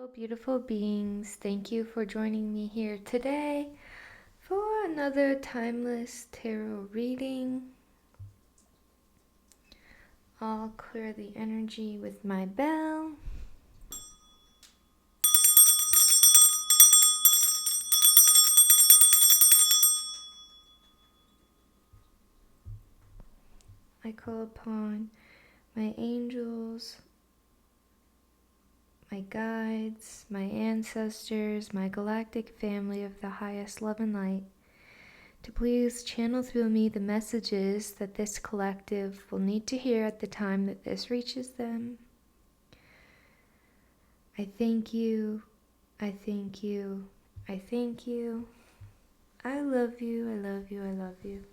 beautiful beings. Thank you for joining me here today for another timeless tarot reading. I'll clear the energy with my bell. I call upon my angels, my guides, my ancestors, my galactic family of the highest love and light, to please channel through me the messages that this collective will need to hear at the time that this reaches them. I thank you, I thank you, I thank you. I love you, I love you, I love you.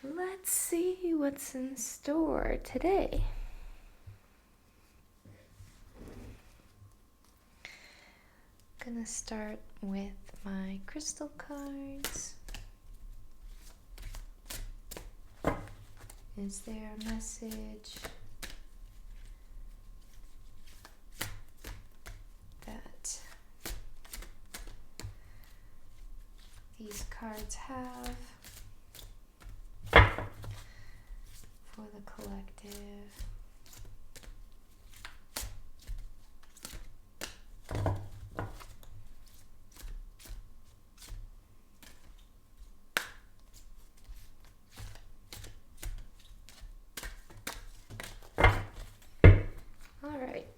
Let's see what's in store today. Gonna start with my crystal cards. Is there a message that these cards have for the collective? Alright,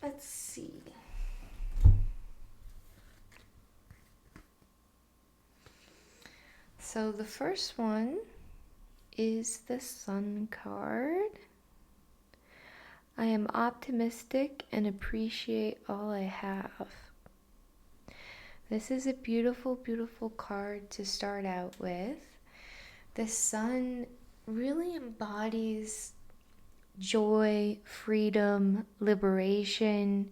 let's see. So the first one is the Sun card. I am optimistic and appreciate all I have. This is a beautiful, beautiful card to start out with. The Sun really embodies joy, freedom, liberation,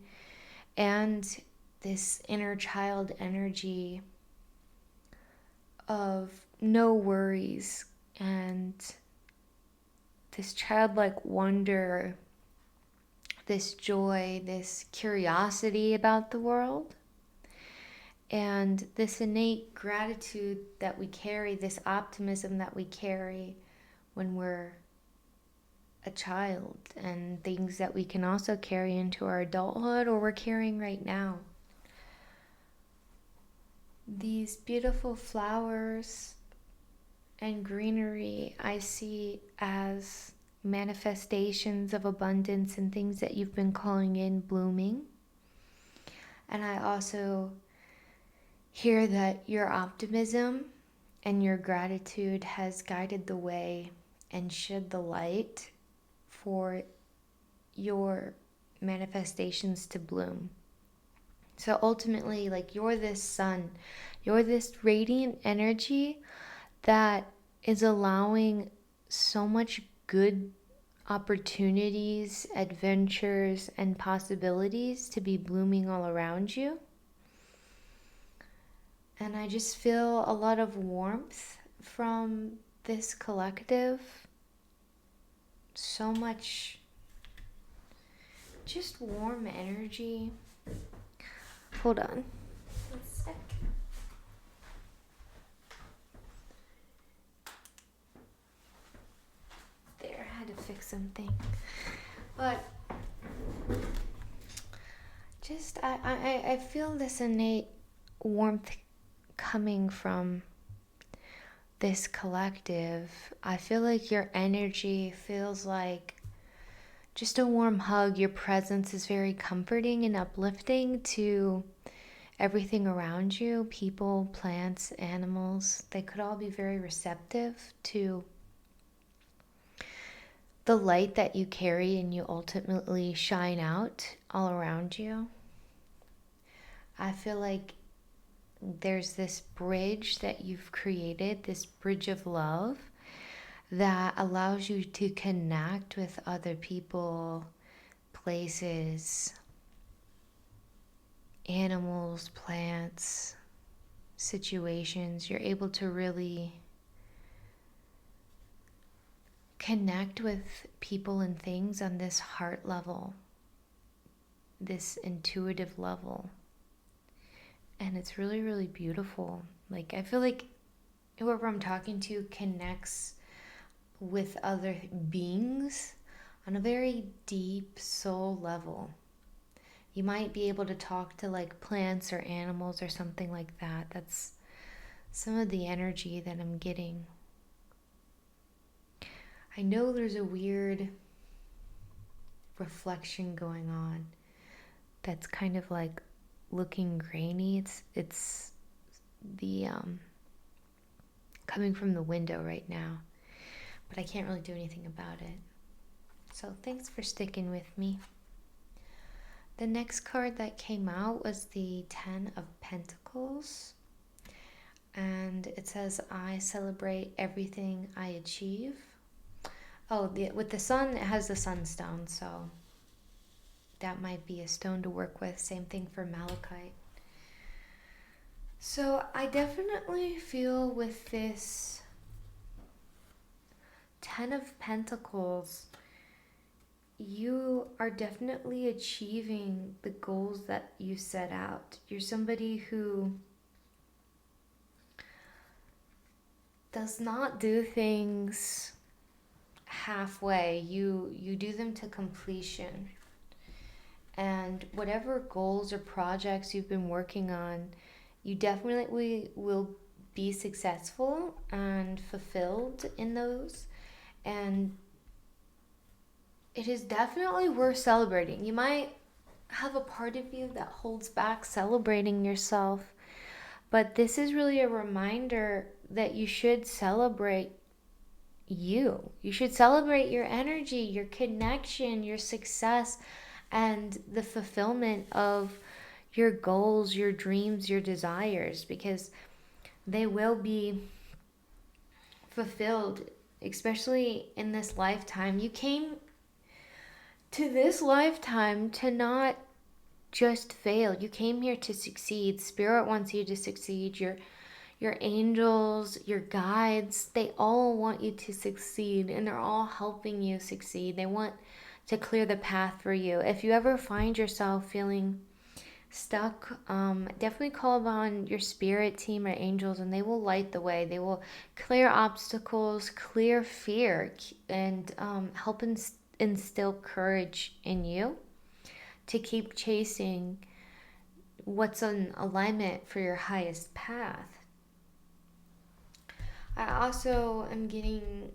and this inner child energy of no worries and this childlike wonder, this joy, this curiosity about the world, and this innate gratitude that we carry, this optimism that we carry when we're a child, and things that we can also carry into our adulthood or we're carrying right now. These beautiful flowers and greenery I see as manifestations of abundance and things that you've been calling in blooming. And I also hear that your optimism and your gratitude has guided the way and shed the light for your manifestations to bloom. So ultimately, like, you're this sun, you're this radiant energy that is allowing so much good opportunities, adventures, and possibilities to be blooming all around you. And I just feel a lot of warmth from this collective. So much just warm energy. Hold on. One sec. There, I had to fix something. But just I feel this innate warmth coming from this collective. I feel like your energy feels like just a warm hug. Your presence is very comforting and uplifting to everything around you. People, plants, animals, they could all be very receptive to the light that you carry and you ultimately shine out all around you. I feel like there's this bridge that you've created, this bridge of love that allows you to connect with other people, places, animals, plants, situations. You're able to really connect with people and things on this heart level this intuitive level. And it's really, really beautiful. Like, I feel like whoever I'm talking to connects with other beings on a very deep soul level. You might be able to talk to like plants or animals or something like that. That's some of the energy that I'm getting. I know there's a weird reflection going on that's kind of like looking grainy. It's the coming from the window right now, but I can't really do anything about it. So thanks for sticking with me. The next card that came out was the Ten of Pentacles, and it says, I celebrate everything I achieve. Oh, with the sun, it has the sunstone, so that might be a stone to work with. Same thing for malachite. So I definitely feel with this Ten of Pentacles, you are definitely achieving the goals that you set out. You're somebody who does not do things halfway. You do them to completion. And whatever goals or projects you've been working on, you definitely will be successful and fulfilled in those. And it is definitely worth celebrating. You might have a part of you that holds back celebrating yourself, but this is really a reminder that you should celebrate you. You should celebrate your energy, your connection, your success, and the fulfillment of your goals, your dreams, your desires, because they will be fulfilled, especially in this lifetime. You came to this lifetime to not just fail. You came here to succeed. Spirit wants you to succeed. Your angels, your guides, they all want you to succeed, and they're all helping you succeed. They want to clear the path for you. If you ever find yourself feeling stuck, definitely call upon your spirit team or angels, and they will light the way. They will clear obstacles, clear fear, and help instill courage in you to keep chasing what's in alignment for your highest path. I also am getting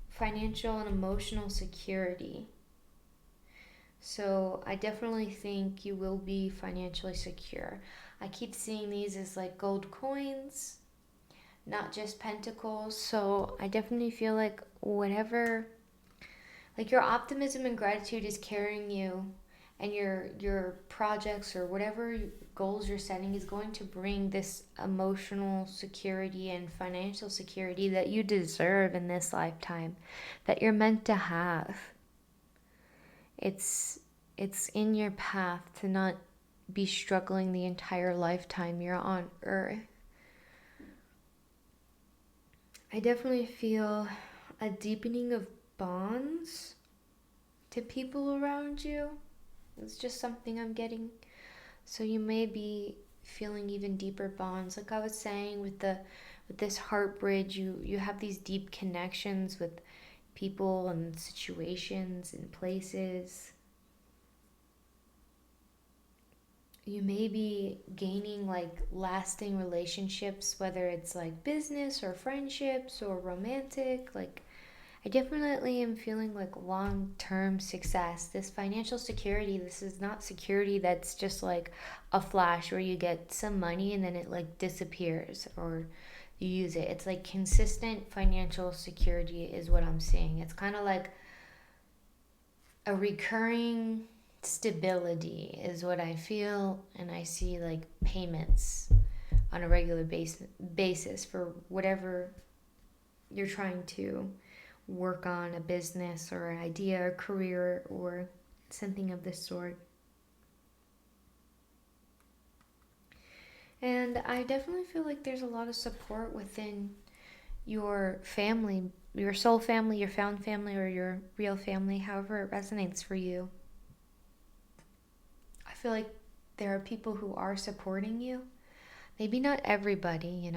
financial and emotional security. So I definitely think you will be financially secure. I keep seeing these as like gold coins, not just pentacles. So I definitely feel like whatever, like your optimism and gratitude is carrying you, and your projects or whatever goals you're setting is going to bring this emotional security and financial security that you deserve in this lifetime, that you're meant to have. It's in your path to not be struggling the entire lifetime you're on earth. I definitely feel a deepening of bonds to people around you. It's just something I'm getting. So you may be feeling even deeper bonds. Like I was saying with this heart bridge, you have these deep connections with people and situations and places. You may be gaining like lasting relationships, whether it's like business or friendships or romantic. Like I definitely am feeling like long-term success. This financial security, this is not security that's just like a flash where you get some money and then it like disappears or you use it. It's like consistent financial security is what I'm seeing. It's kind of like a recurring stability is what I feel, and I see like payments on a regular basis for whatever you're trying to work on, a business or an idea or career or something of this sort. And I definitely feel like there's a lot of support within your family, your soul family, your found family, or your real family, however it resonates for you. feel like there are people who are supporting you. Maybe not everybody,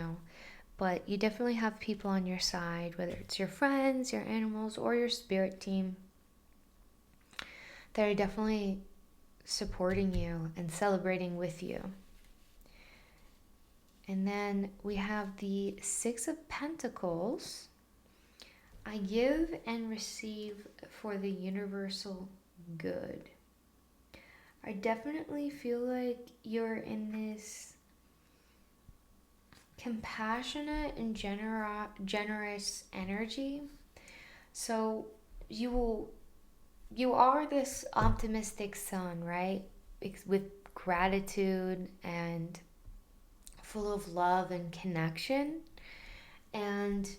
but you definitely have people on your side, whether it's your friends, your animals, or your spirit team, that are definitely supporting you and celebrating with you. And then we have the Six of Pentacles. I give and receive for the universal good. I definitely feel like you're in this compassionate and generous energy. So you are this optimistic sun, right? With gratitude and full of love and connection. And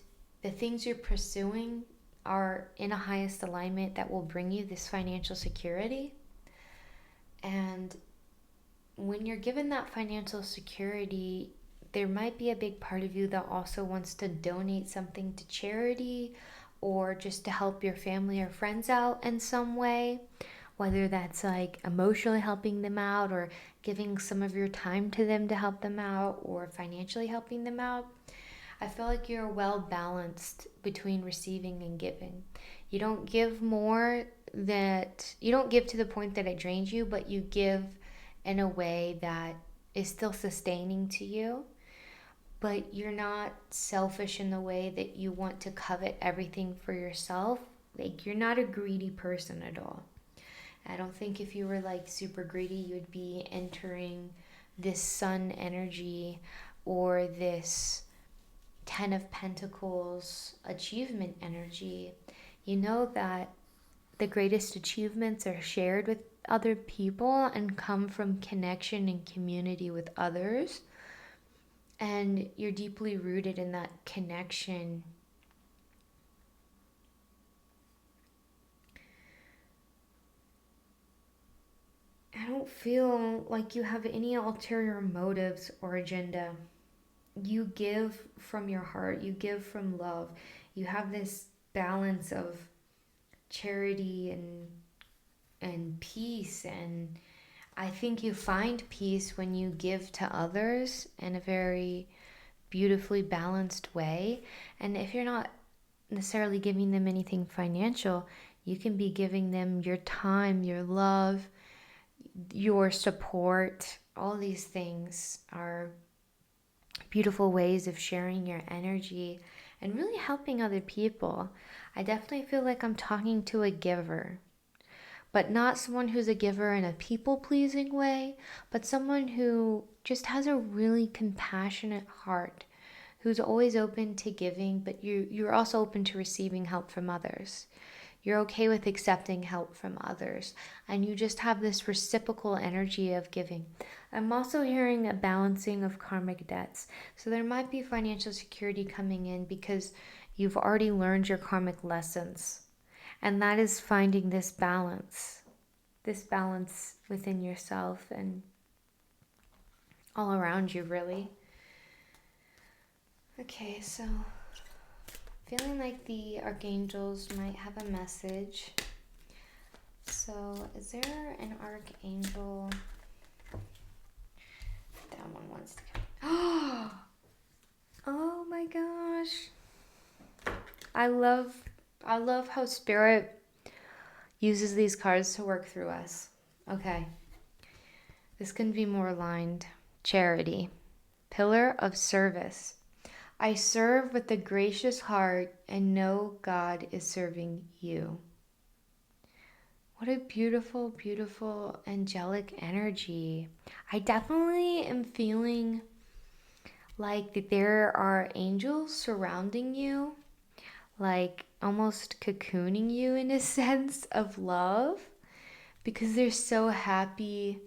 the things you're pursuing are in a highest alignment that will bring you this financial security. And when you're given that financial security, there might be a big part of you that also wants to donate something to charity or just to help your family or friends out in some way, whether that's like emotionally helping them out or giving some of your time to them to help them out or financially helping them out. I feel like you're well balanced between receiving and giving. You don't give you don't give to the point that it drains you, but you give in a way that is still sustaining to you. But you're not selfish in the way that you want to covet everything for yourself. Like, you're not a greedy person at all. I don't think if you were like super greedy, you would be entering this sun energy or this Ten of Pentacles achievement energy. You know that the greatest achievements are shared with other people and come from connection and community with others. And you're deeply rooted in that connection. I don't feel like you have any ulterior motives or agenda. You give from your heart, you give from love. You have this balance of charity and peace, and I think you find peace when you give to others in a very beautifully balanced way. And if you're not necessarily giving them anything financial, you can be giving them your time, your love, your support. All these things are beautiful ways of sharing your energy and really helping other people. I definitely feel like I'm talking to a giver, but not someone who's a giver in a people-pleasing way, but someone who just has a really compassionate heart, who's always open to giving, but you're also open to receiving help from others. You're okay with accepting help from others, and you just have this reciprocal energy of giving. I'm also hearing a balancing of karmic debts. So there might be financial security coming in because you've already learned your karmic lessons. And that is finding this balance within yourself and all around you, really. Okay, so feeling like the archangels might have a message. So is there an archangel? That one wants to come. Oh my gosh. I love how spirit uses these cards to work through us. Okay. This can be more aligned. Charity. Pillar of service. I serve with a gracious heart and know God is serving you. What a beautiful, beautiful angelic energy. I definitely am feeling like that there are angels surrounding you, like almost cocooning you in a sense of love, because they're so happy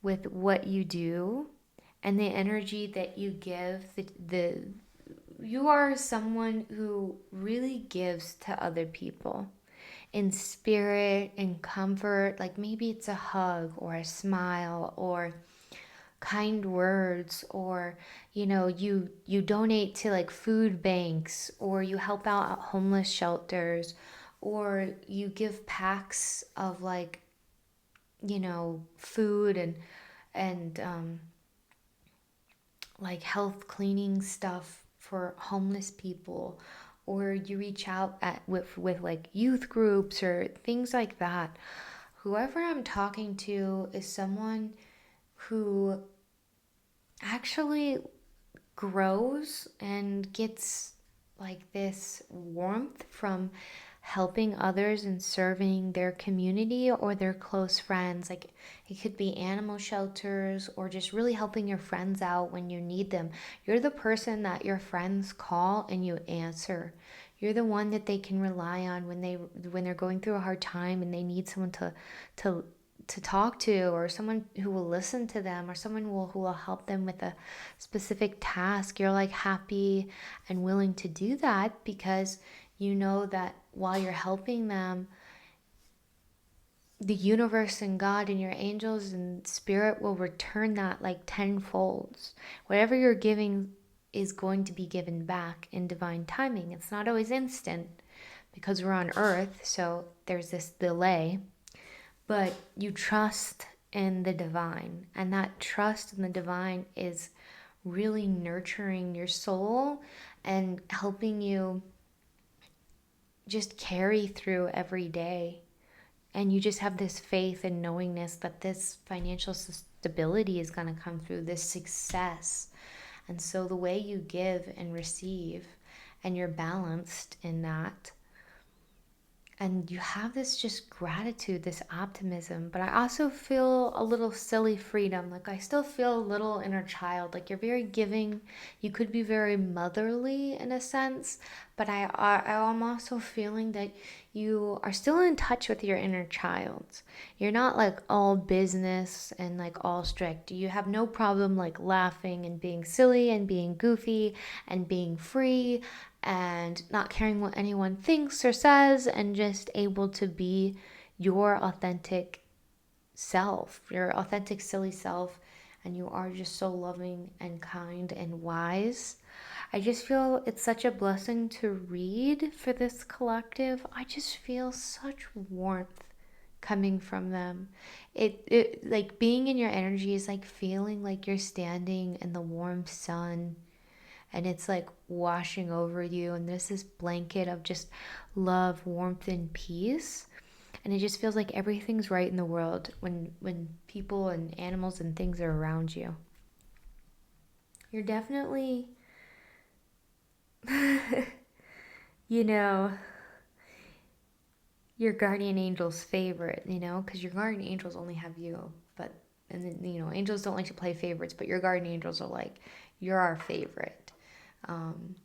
with what you do and the energy that you give. You are someone who really gives to other people in spirit and comfort. Like maybe it's a hug or a smile or kind words, or you donate to like food banks, or you help out at homeless shelters, or you give packs of like food and like health cleaning stuff for homeless people, or you reach out with like youth groups or things like that. Whoever I'm talking to is someone who actually grows and gets like this warmth from helping others and serving their community or their close friends. Like it could be animal shelters or just really helping your friends out when you need them. You're the person that your friends call and you answer. You're the one that they can rely on when they're going through a hard time and they need someone to to talk to, or someone who will listen to them, or someone who will help them with a specific task. You're like happy and willing to do that because you know that while you're helping them, the universe and God and your angels and spirit will return that like tenfold. Whatever you're giving is going to be given back in divine timing. It's not always instant because we're on earth, so there's this delay, but you trust in the divine, and that trust in the divine is really nurturing your soul and helping you just carry through every day. And you just have this faith and knowingness that this financial stability is going to come through, this success. And so the way you give and receive, and you're balanced in that, and you have this just gratitude, this optimism. But I also feel a little silly freedom. Like I still feel a little inner child. Like you're very giving. You could be very motherly in a sense, but I'm also feeling that you are still in touch with your inner child. You're not like all business and like all strict. You have no problem like laughing and being silly and being goofy and being free and not caring what anyone thinks or says, and just able to be your authentic self, your authentic silly self. And you are just so loving and kind and wise. I just feel it's such a blessing to read for this collective. I just feel such warmth coming from them. It like being in your energy is like feeling like you're standing in the warm sun and it's like washing over you, and there's this blanket of just love, warmth, and peace. And it just feels like everything's right in the world when people and animals and things are around you. You're definitely you know your guardian angel's favorite, because your guardian angels only have you. But and then, angels don't like to play favorites, but your guardian angels are like, you're our favorite. um,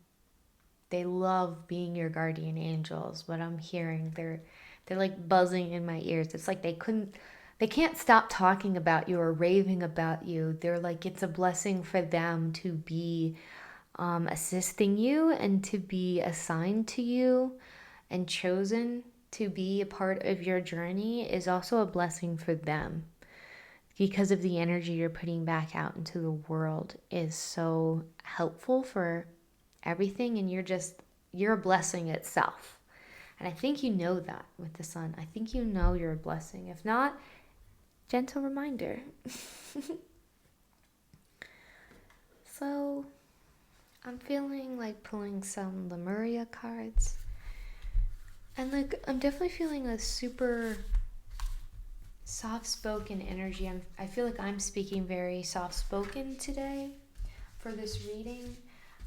they love being your guardian angels. What I'm hearing, they're like buzzing in my ears. It's like they can't stop talking about you or raving about you. They're like, it's a blessing for them to be assisting you and to be assigned to you and chosen to be a part of your journey is also a blessing for them, because of the energy you're putting back out into the world is so helpful for everything, and you're a blessing itself. And I think you know that with the sun. I think you know you're a blessing. If not, gentle reminder. So I'm feeling like pulling some Lemuria cards, and like I'm definitely feeling a super soft-spoken energy. I feel like I'm speaking very soft-spoken today for this reading.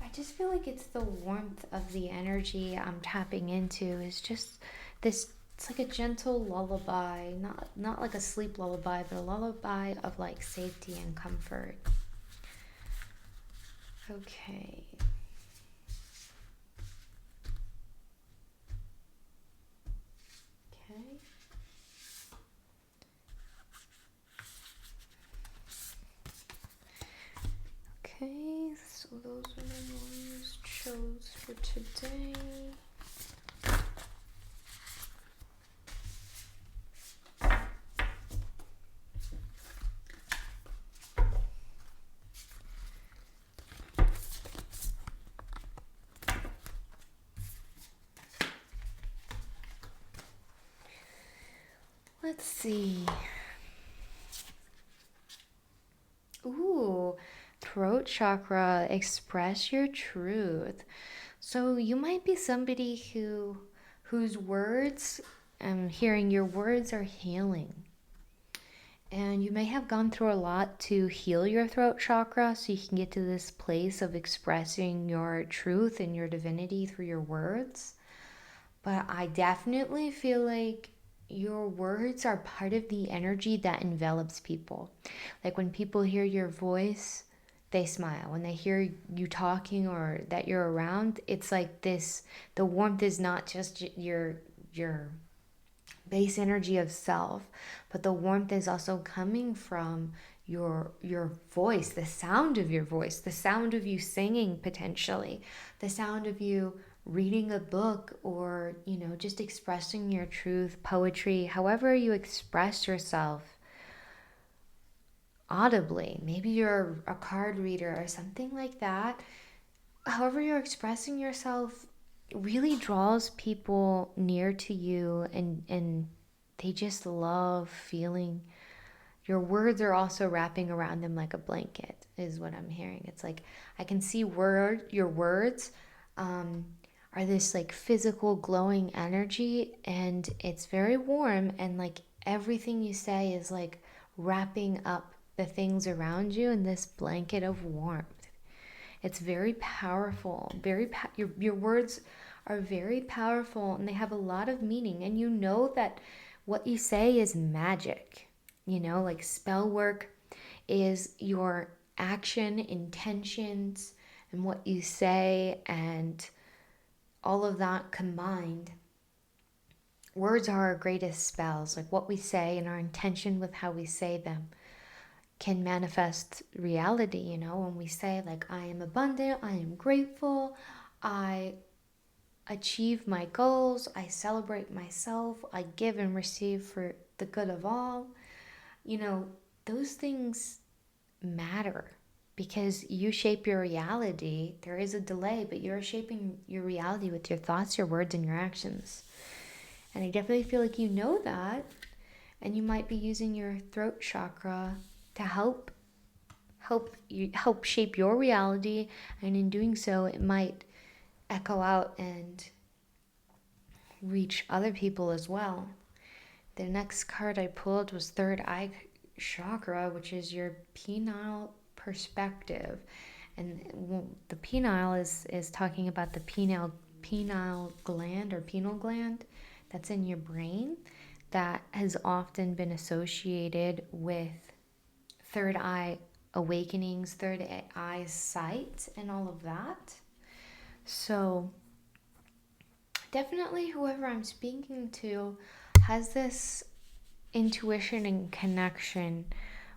I just feel like it's the warmth of the energy I'm tapping into. Is just this. It's like a gentle lullaby, not like a sleep lullaby, but a lullaby of like safety and comfort. Okay. Okay. Okay, so those are the ones chose for today. Let's see. throat chakra, express your truth. So you might be somebody whose words, hearing your words are healing. And you may have gone through a lot to heal your throat chakra so you can get to this place of expressing your truth and your divinity through your words. But I definitely feel like your words are part of the energy that envelops people. Like when people hear your voice, they smile. When they hear you talking or that you're around, it's like this, the warmth is not just your base energy of self, but the warmth is also coming from your voice, the sound of your voice, the sound of you singing, potentially the sound of you reading a book, or just expressing your truth, poetry, however you express yourself audibly. Maybe you're a card reader or something like that. However you're expressing yourself really draws people near to you, and they just love feeling your words are also wrapping around them like a blanket, is what I'm hearing. It's like I can see your words are this like physical glowing energy, and it's very warm, and like everything you say is like wrapping up the things around you in this blanket of warmth. It's very powerful. Your words are very powerful, and they have a lot of meaning, and you know that what you say is magic. Like spell work is your action, intentions, and what you say, and all of that combined. Words are our greatest spells. Like what we say and our intention with how we say them can manifest reality. When we say like, I am abundant, I am grateful, I achieve my goals, I celebrate myself, I give and receive for the good of all. Those things matter because you shape your reality. There is a delay, but you're shaping your reality with your thoughts, your words, and your actions. And I definitely feel like you know that, and you might be using your throat chakra to help shape your reality, and in doing so, it might echo out and reach other people as well. The next card I pulled was third eye chakra, which is your penile perspective. And the penile is talking about the penile gland or pineal gland that's in your brain that has often been associated with third eye awakenings, third eye sight, and all of that. So definitely whoever I'm speaking to has this intuition and connection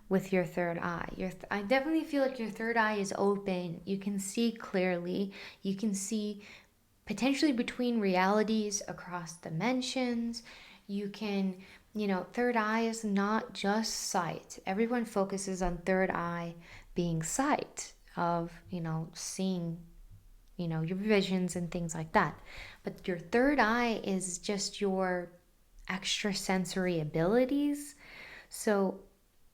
with your third eye. I definitely feel like your third eye is open. You can see clearly. You can see potentially between realities, across dimensions. You can, third eye is not just sight. Everyone focuses on third eye being sight of, seeing, your visions and things like that. But your third eye is just your extrasensory abilities. So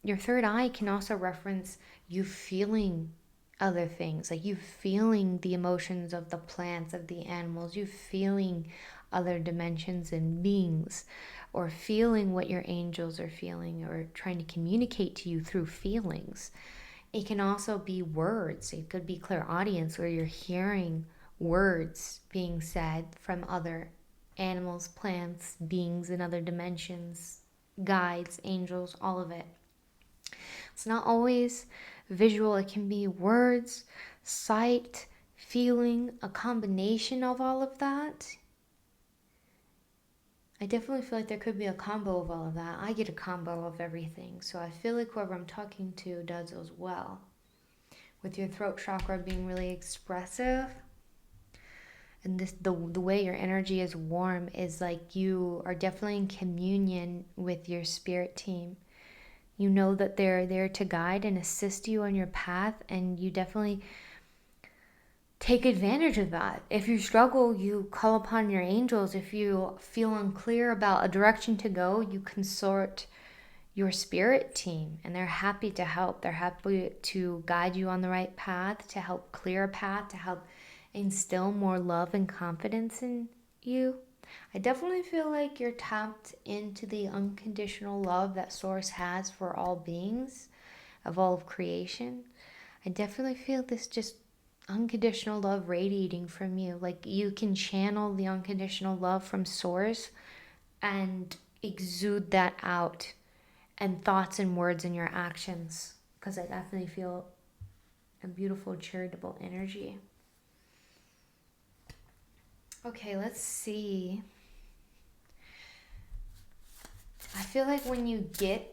your third eye can also reference you feeling other things, like you feeling the emotions of the plants, of the animals, you feeling other dimensions and beings, or feeling what your angels are feeling or trying to communicate to you through feelings. It can also be words. It could be clairaudience, where you're hearing words being said from other animals, plants, beings in other dimensions, guides, angels, all of it. It's not always visual. It can be words, sight, feeling, a combination of all of that. I definitely feel like there could be a combo of all of that. I get a combo of everything. So I feel like whoever I'm talking to does as well. With your throat chakra being really expressive, and the way your energy is warm is like you are definitely in communion with your spirit team. You know that they're there to guide and assist you on your path, and you definitely take advantage of that. If you struggle, you call upon your angels. If you feel unclear about a direction to go, you consort your spirit team, and they're happy to help. They're happy to guide you on the right path, to help clear a path, to help instill more love and confidence in you. I definitely feel like you're tapped into the unconditional love that Source has for all beings of all of creation. I definitely feel this just unconditional love radiating from you. Like you can channel the unconditional love from Source and exude that out and thoughts and words in your actions, because I definitely feel a beautiful charitable energy. Okay, let's see. I feel like when you get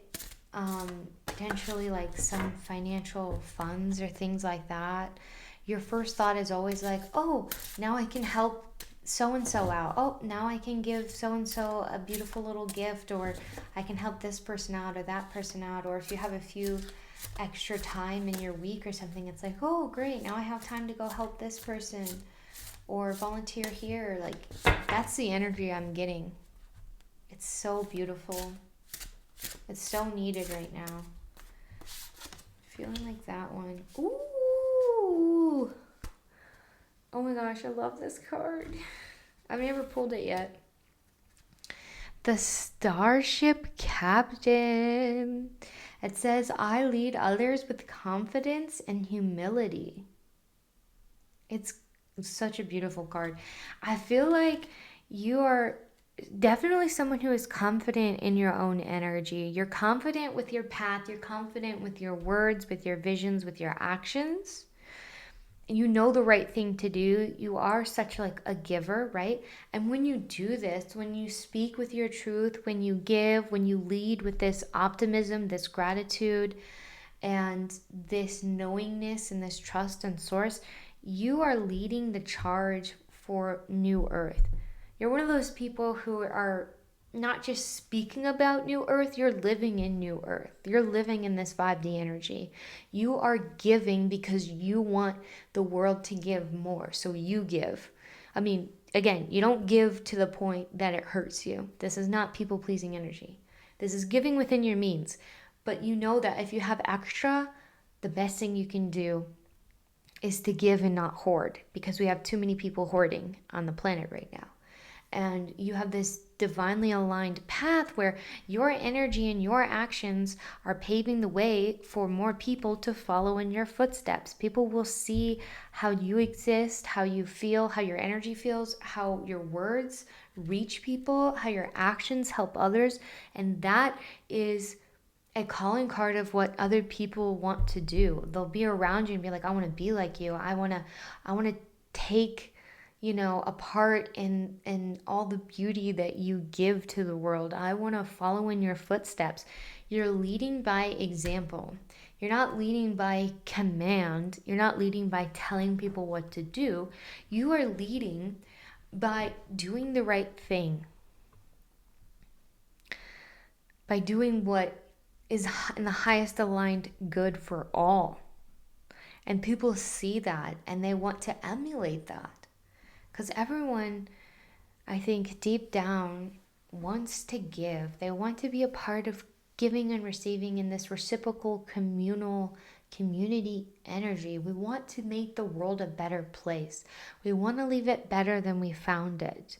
potentially like some financial funds or things like that, your first thought is always like, oh, now I can help so and so out. Oh, now I can give so and so a beautiful little gift, or I can help this person out or that person out. Or if you have a few extra time in your week or something, it's like, oh, great, now I have time to go help this person or volunteer here. Like, that's the energy I'm getting. It's so beautiful. It's so needed right now. Feeling like that one. Ooh. Oh my gosh, I love this card. I've never pulled it yet. The Starship Captain. It says, I lead others with confidence and humility. It's such a beautiful card. I feel like you are definitely someone who is confident in your own energy. You're confident with your path. You're confident with your words, with your visions, with your actions. You know the right thing to do. You are such like a giver, right? And when you do this, when you speak with your truth, when you give, when you lead with this optimism, this gratitude, and this knowingness and this trust and Source, you are leading the charge for New Earth. You're one of those people who are not just speaking about New Earth, you're living in New Earth. You're living in this 5D energy. You are giving because you want the world to give more. So you give. I mean, again, you don't give to the point that it hurts you. This is not people-pleasing energy. This is giving within your means. But you know that if you have extra, the best thing you can do is to give and not hoard, because we have too many people hoarding on the planet right now. And you have this divinely aligned path where your energy and your actions are paving the way for more people to follow in your footsteps. People will see how you exist, how you feel, how your energy feels, how your words reach people, how your actions help others. And that is a calling card of what other people want to do. They'll be around you and be like, I want to be like you. I want to take, a part in all the beauty that you give to the world. I want to follow in your footsteps. You're leading by example. You're not leading by command. You're not leading by telling people what to do. You are leading by doing the right thing. By doing what is in the highest aligned good for all. And people see that and they want to emulate that. Because everyone, I think, deep down wants to give. They want to be a part of giving and receiving in this reciprocal communal community energy. We want to make the world a better place. We want to leave it better than we found it.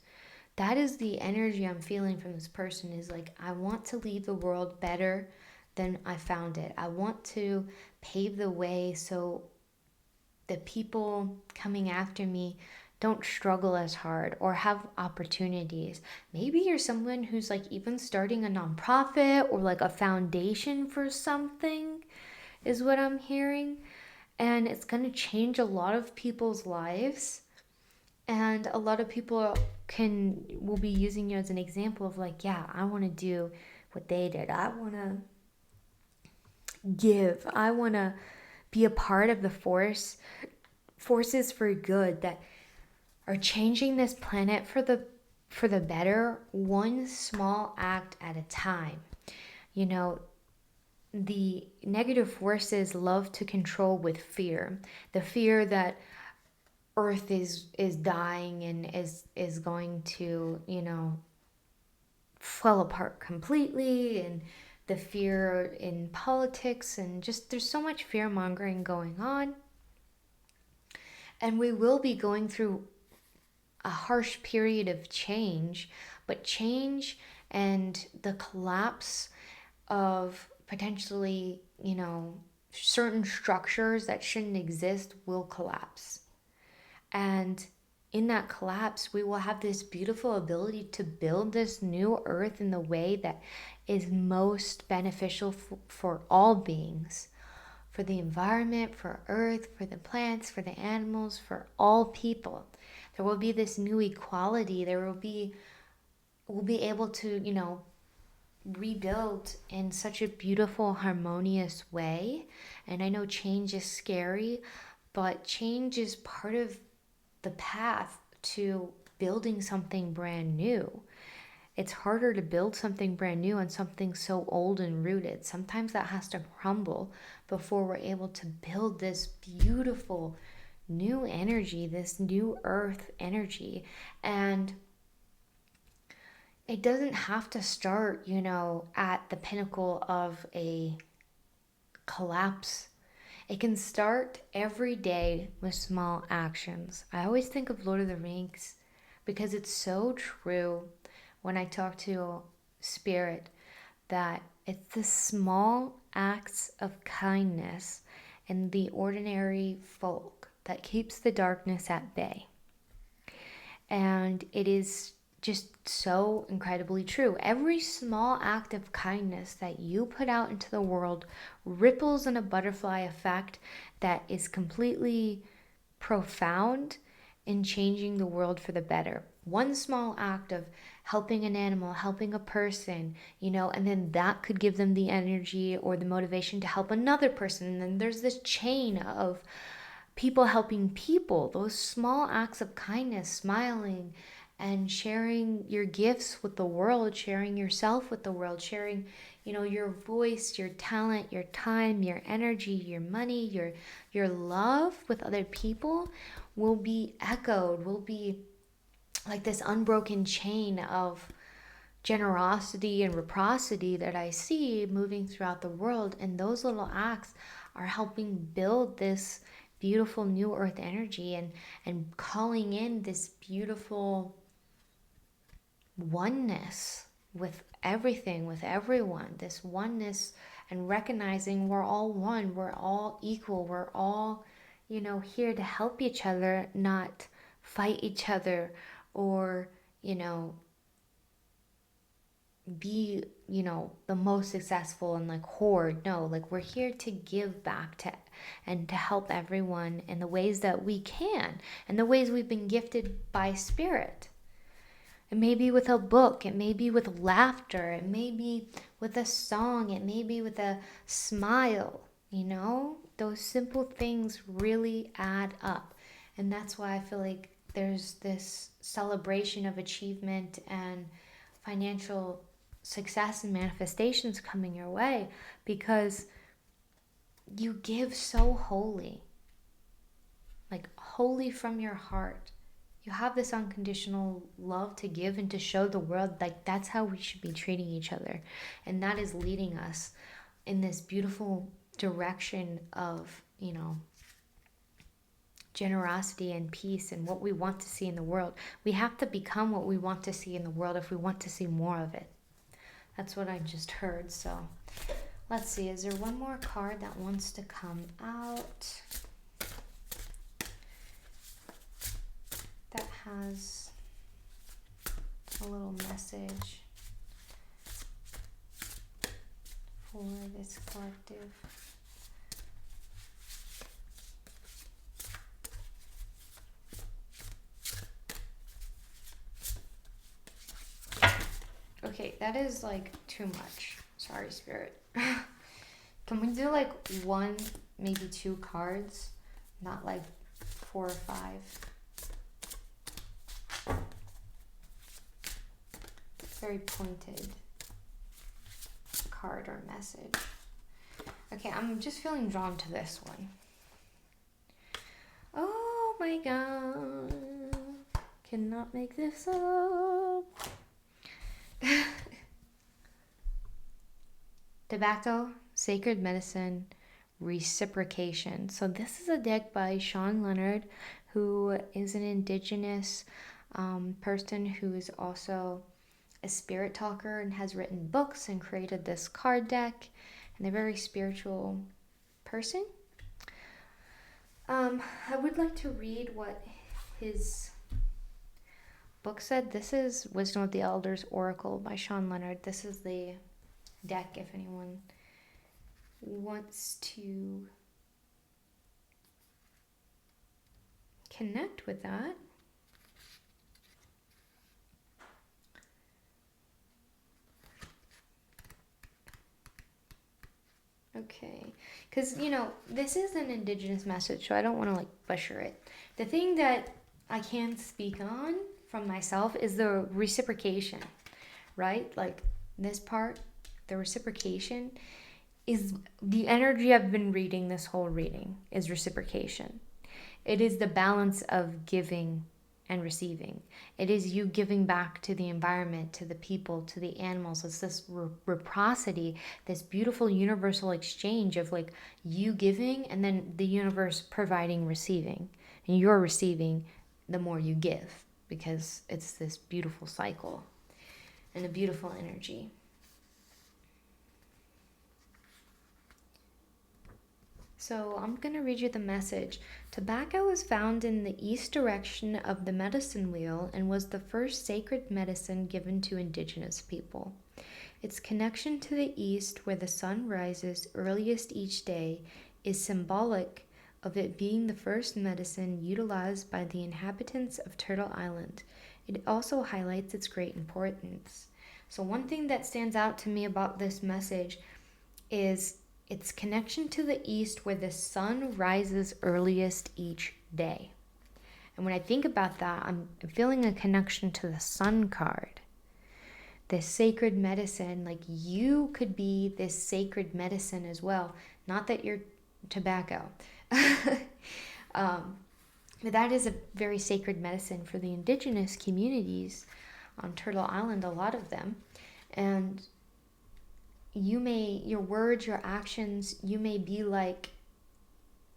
That is the energy I'm feeling from this person, is like, I want to leave the world better than I found it. I want to pave the way so the people coming after me don't struggle as hard or have opportunities. Maybe you're someone who's like even starting a nonprofit or like a foundation for something, is what I'm hearing. And it's going to change a lot of people's lives. And a lot of people will be using you as an example of like, yeah, I want to do what they did. I want to give. I want to be a part of the forces for good that are changing this planet for the better, one small act at a time. The negative forces love to control with fear. The fear that Earth is dying and is going to, fall apart completely, and the fear in politics, and just there's so much fear mongering going on. And we will be going through a harsh period of change, but change and the collapse of potentially, certain structures that shouldn't exist will collapse. And in that collapse, we will have this beautiful ability to build this new earth in the way that is most beneficial for all beings, for the environment, for earth, for the plants, for the animals, for all people. There will be this new equality. We'll be able to, rebuild in such a beautiful, harmonious way. And I know change is scary, but change is part of the path to building something brand new. It's harder to build something brand new on something so old and rooted. Sometimes that has to crumble before we're able to build this beautiful new energy, this new earth energy. And it doesn't have to start, at the pinnacle of a collapse. It can start every day with small actions. I always think of Lord of the Rings because it's so true when I talk to Spirit, that it's the small acts of kindness and the ordinary folk that keeps the darkness at bay. And it is just so incredibly true. Every small act of kindness that you put out into the world ripples in a butterfly effect that is completely profound in changing the world for the better. One small act of helping an animal, helping a person, and then that could give them the energy or the motivation to help another person. And then there's this chain of people helping people, those small acts of kindness, smiling and sharing your gifts with the world, sharing yourself with the world, sharing, your voice, your talent, your time, your energy, your money, your love with other people will be echoed, will be like this unbroken chain of generosity and reciprocity that I see moving throughout the world. And those little acts are helping build this beautiful new earth energy and calling in this beautiful oneness with everything, with everyone, this oneness, and recognizing we're all one, we're all equal, we're all, here to help each other, not fight each other or, be, the most successful and like hoard. No, like we're here to give back to and to help everyone in the ways that we can and the ways we've been gifted by Spirit. It may be with a book, it may be with laughter, it may be with a song, it may be with a smile, Those simple things really add up. And that's why I feel like there's this celebration of achievement and financial success and manifestations coming your way because you give so wholly, like wholly from your heart. You have this unconditional love to give and to show the world, like that's how we should be treating each other. And that is leading us in this beautiful direction of, generosity and peace and what we want to see in the world. We have to become what we want to see in the world if we want to see more of it. That's what I just heard. So let's see, is there one more card that wants to come out that has a little message for this collective? Okay, that is like too much. Sorry, Spirit. Can we do like one, maybe two cards? Not like 4 or 5. Very pointed card or message. Okay, I'm just feeling drawn to this one. Oh my god. Cannot make this up. Tobacco, sacred medicine, reciprocation. So this is a deck by Sean Leonard, who is an indigenous person who is also a spirit talker and has written books and created this card deck, and a very spiritual person. I would like to read what his book said. This is Wisdom of the Elders Oracle by Sean Leonard. This is the deck if anyone wants to connect with that. Okay, because this is an indigenous message, so I don't want to butcher it. The thing that I can speak on from myself is the reciprocation, right? This part, the reciprocation is the energy I've been reading this whole reading is reciprocation. It is the balance of giving and receiving. It is you giving back to the environment, to the people, to the animals. It's this reciprocity, this beautiful universal exchange of you giving and then the universe providing, receiving. And you're receiving the more you give, because it's this beautiful cycle and a beautiful energy. So I'm going to read you the message. Tobacco is found in the east direction of the medicine wheel and was the first sacred medicine given to indigenous people. Its connection to the east, where the sun rises earliest each day, is symbolic of it being the first medicine utilized by the inhabitants of Turtle Island. It also highlights its great importance. So one thing that stands out to me about this message is its connection to the east, where the sun rises earliest each day. And when I think about that, I'm feeling a connection to the sun card. This sacred medicine, you could be this sacred medicine as well. Not that you're tobacco. But that is a very sacred medicine for the indigenous communities on Turtle Island, a lot of them. And your words, your actions, you may be like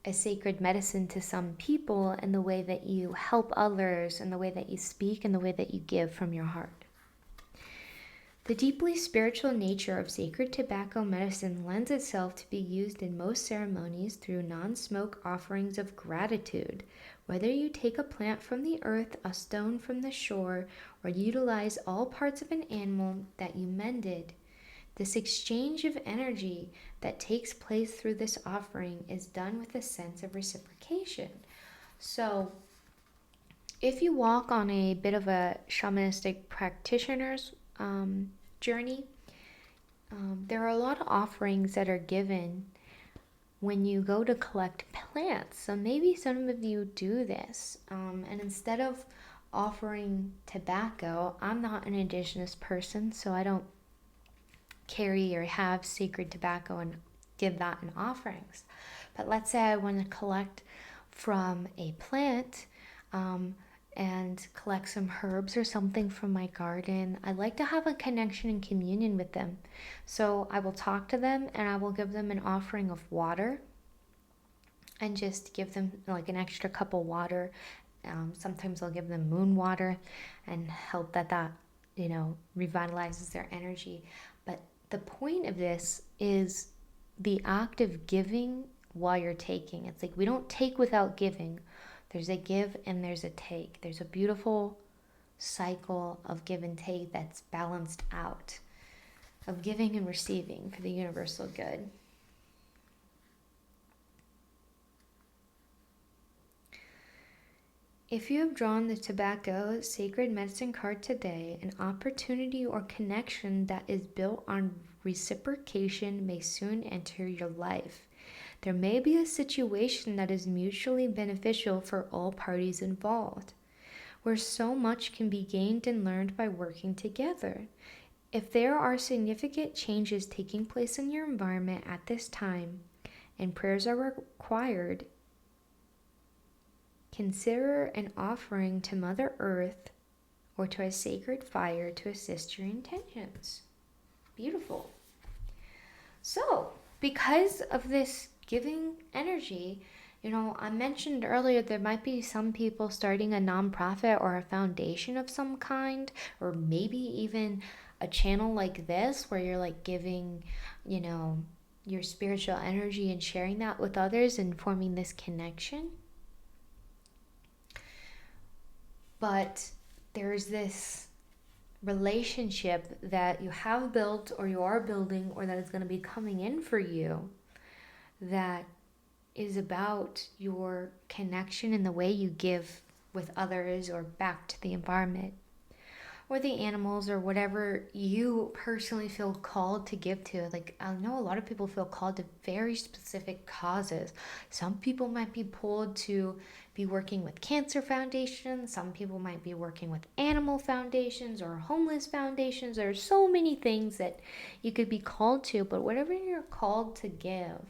a sacred medicine to some people in the way that you help others, in the way that you speak, in the way that you give from your heart. The deeply spiritual nature of sacred tobacco medicine lends itself to be used in most ceremonies through non-smoke offerings of gratitude. Whether you take a plant from the earth, a stone from the shore, or utilize all parts of an animal that you mended, this exchange of energy that takes place through this offering is done with a sense of reciprocation. So, if you walk on a bit of a shamanistic practitioner's journey, there are a lot of offerings that are given when you go to collect plants. So maybe some of you do this, and instead of offering tobacco, I'm not an indigenous person, so I don't carry or have sacred tobacco and give that in offerings. But let's say I want to collect from a plant and collect some herbs or something from my garden. I like to have a connection and communion with them. So I will talk to them and I will give them an offering of water and just give them an extra cup of water. Sometimes I'll give them moon water and hope that revitalizes their energy. But the point of this is the act of giving while you're taking. It's we don't take without giving. There's a give and there's a take. There's a beautiful cycle of give and take that's balanced out, of giving and receiving for the universal good. If you have drawn the tobacco sacred medicine card today, an opportunity or connection that is built on reciprocation may soon enter your life. There may be a situation that is mutually beneficial for all parties involved, where so much can be gained and learned by working together. If there are significant changes taking place in your environment at this time, and prayers are required, consider an offering to Mother Earth or to a sacred fire to assist your intentions. Beautiful. So, because of this giving energy, I mentioned earlier there might be some people starting a nonprofit or a foundation of some kind, or maybe even a channel like this where you're like giving, you know, your spiritual energy and sharing that with others and forming this connection. But there's this relationship that you have built or you are building or that is going to be coming in for you that is about your connection and the way you give with others or back to the environment or the animals or whatever you personally feel called to give to. Like, I know a lot of people feel called to very specific causes. Some people might be pulled to be working with cancer foundations. Some people might be working with animal foundations or homeless foundations. There's so many things that you could be called to, but whatever you're called to give,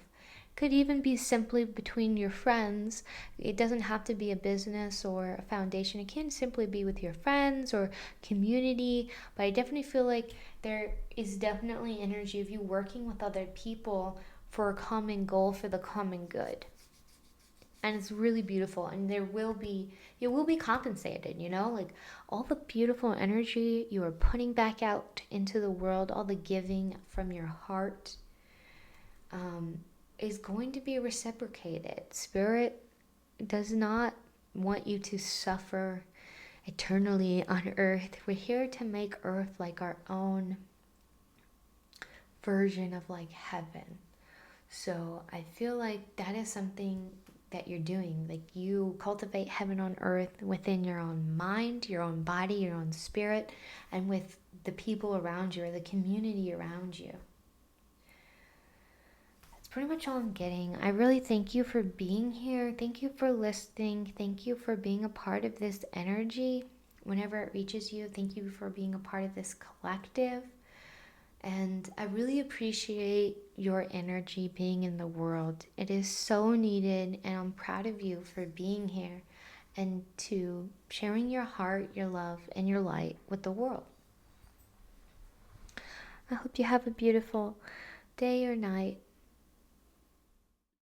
could even be simply between your friends. It doesn't have to be a business or a foundation. It can simply be with your friends or community. But I definitely feel like there is definitely energy of you working with other people for a common goal, for the common good. And it's really beautiful, and you will be compensated, like all the beautiful energy you are putting back out into the world, all the giving from your heart, um, is going to be reciprocated. Spirit does not want you to suffer eternally on earth. We're here to make earth like our own version of like heaven. So I feel like that is something that you're doing. Like, you cultivate heaven on earth within your own mind, your own body, your own spirit, and with the people around you or the community around you. Pretty much all I'm getting. I really thank you for being here. Thank you for listening. Thank you for being a part of this energy whenever it reaches you. Thank you for being a part of this collective. And I really appreciate your energy being in the world. It is so needed, and I'm proud of you for being here and to sharing your heart, your love, and your light with the world. I hope you have a beautiful day or night.